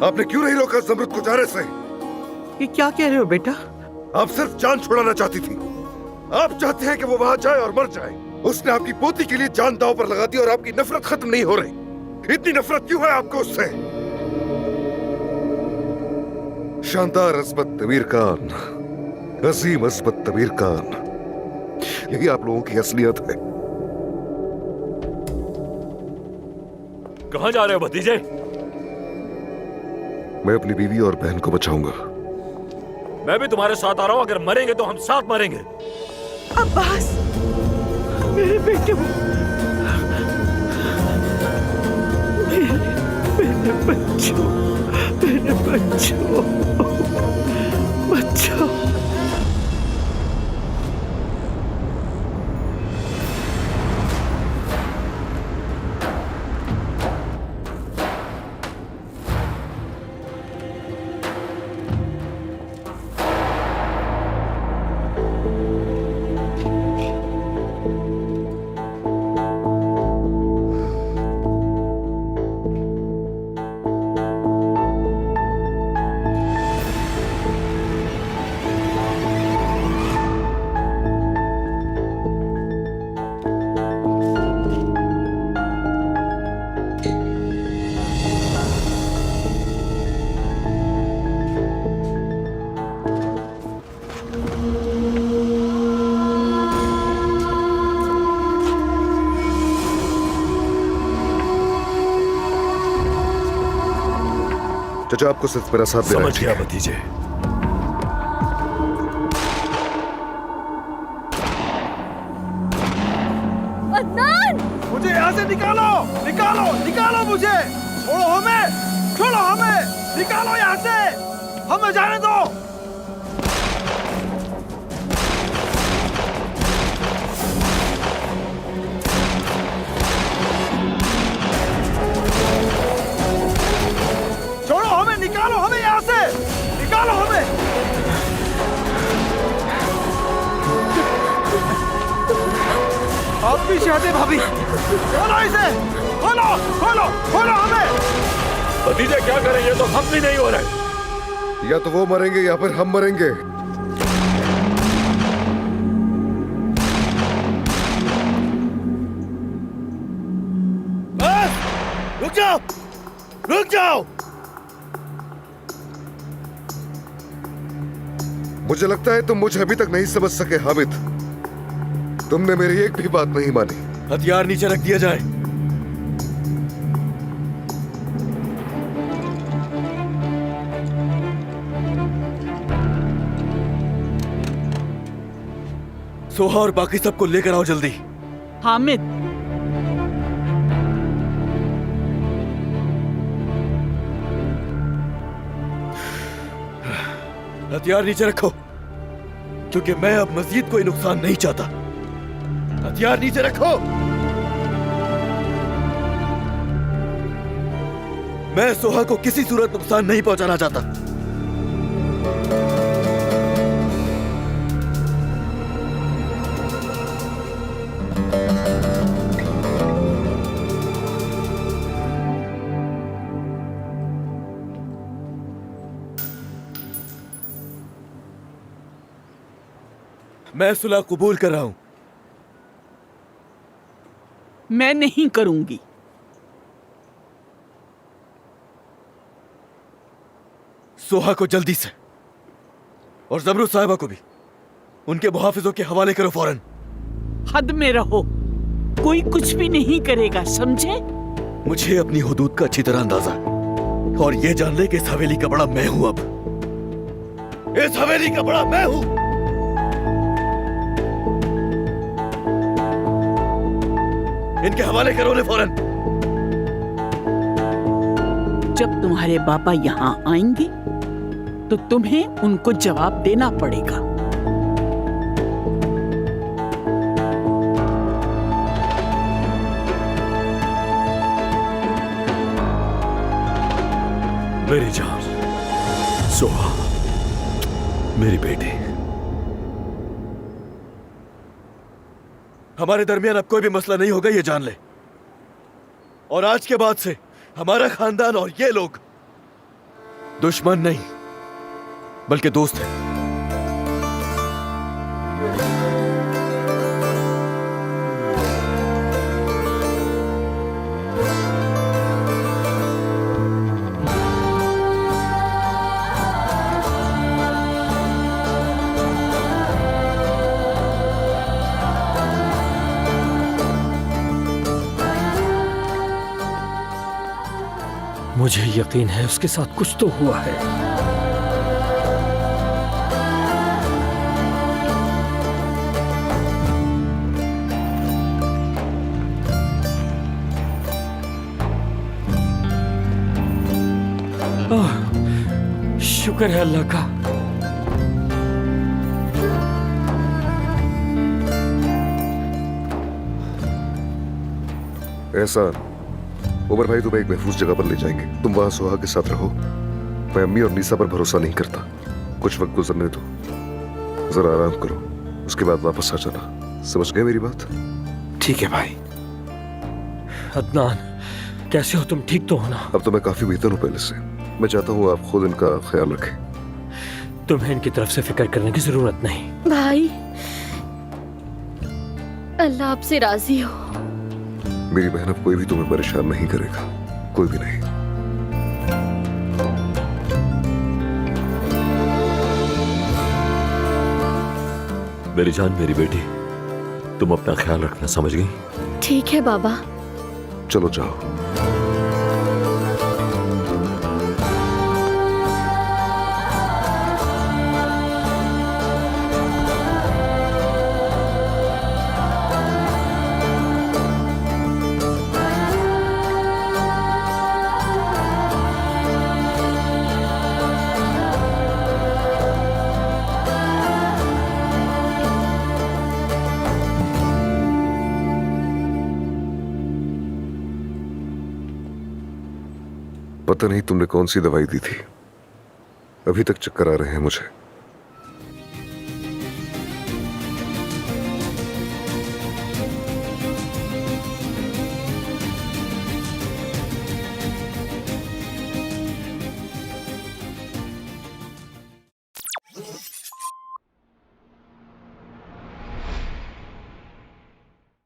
आपने क्यों नहीं रोका जमरुद को जाने से? ये क्या कह रहे हो बेटा? आप सिर्फ जान छुड़ाना चाहती थी। आप चाहते हैं कि वो वहां जाए और मर जाए। उसने आपकी पोती के लिए जान दांव पर लगा दी और आपकी नफरत खत्म नहीं हो रही। इतनी नफरत क्यों है आपको उससे? शानदार अजमत तबीर खान, अजीम अजमत तबीर खान, यही आप लोगों की असलियत है। कहां जा रहे हो भतीजे? मैं अपनी बीवी और बहन को बचाऊंगा। मैं भी तुम्हारे साथ आ रहा हूं। अगर मरेंगे तो हम साथ मरेंगे। अब्बास, मेरे बेटे, मेरे बच्चों, मेरे बच्चों, बच्चों। चाचा आपको सिर्फ मेरा साथ देना है। समझ गया भतीजे। अदनान! मुझे यहाँ से निकालो, निकालो, निकालो मुझे! छोड़ो हमें, छोड़ो हमें, निकालो यहाँ से, हमें जाने दो। छोड़ो हमें, निकालो हमें यहाँ से, निकालो हमें। आप भी शादी भाभी, खोलो इसे, खोलो, खोलो, खोलो हमें। भतीजे क्या करें? ये तो हम भी नहीं हो रहे। या तो वो मरेंगे या फिर हम मरेंगे। बस, रुक जाओ, रुक जाओ। मुझे लगता है तुम मुझे अभी तक नहीं समझ सके हामिद। तुमने मेरी एक भी बात नहीं मानी। हथियार नीचे रख दिया जाए। सोहा और बाकी सबको लेकर आओ जल्दी। हामिद, हथियार नीचे रखो, क्योंकि मैं अब मस्जिद कोई नुकसान नहीं चाहता। हथियार नीचे रखो। मैं सोहा को किसी सूरत नुकसान नहीं पहुंचाना चाहता। मैं सुलह कबूल कर रहा हूं। मैं नहीं करूंगी। सोहा को जल्दी से और जमरुद साहिबा को भी उनके मुहाफिजों के हवाले करो फौरन। हद में रहो, कोई कुछ भी नहीं करेगा, समझे? मुझे अपनी हुदूद का अच्छी तरह अंदाजा है और ये जान ले कि इस हवेली का बड़ा मैं हूं। अब इस हवेली का बड़ा मैं हूं। इनके हवाले करो उन्हें फौरन। जब तुम्हारे बाबा यहाँ आएंगे तो तुम्हें उनको जवाब देना पड़ेगा। मेरी जान, सोहा, मेरी बेटी। हमारे दरमियान अब कोई भी मसला नहीं होगा, ये जान ले। और आज के बाद से हमारा खानदान और ये लोग दुश्मन नहीं बल्कि दोस्त है। मुझे यकीन है उसके साथ कुछ तो हुआ है। शुक्र है अल्लाह का। एहसान, उमर भाई तुम्हें एक महफूज जगह पर ले जाएंगे। तुम वहां सुहा के साथ रहो। मैं अम्मी और नीसा पर भरोसा नहीं करता। कुछ वक्त गुजरने दो, जरा आराम करो, उसके बाद वापस आ जाना। समझ गए मेरी बात? ठीक है भाई। अदनान, कैसे हो तुम? ठीक तो हो ना? अब तो मैं काफी बेहतर हूँ पहले से। मैं चाहता हूँ आप खुद इनका ख्याल रखें। तुम्हें इनकी तरफ से फिक्र करने की जरूरत नहीं। भाई, अल्लाह आपसे राजी हो। मेरी बहन, अब कोई भी तुम्हें परेशान नहीं करेगा, कोई भी नहीं। मेरी जान, मेरी बेटी, तुम अपना ख्याल रखना, समझ गई? ठीक है बाबा। चलो जाओ। पता नहीं तुमने कौन सी दवाई दी थी, अभी तक चक्कर आ रहे हैं मुझे।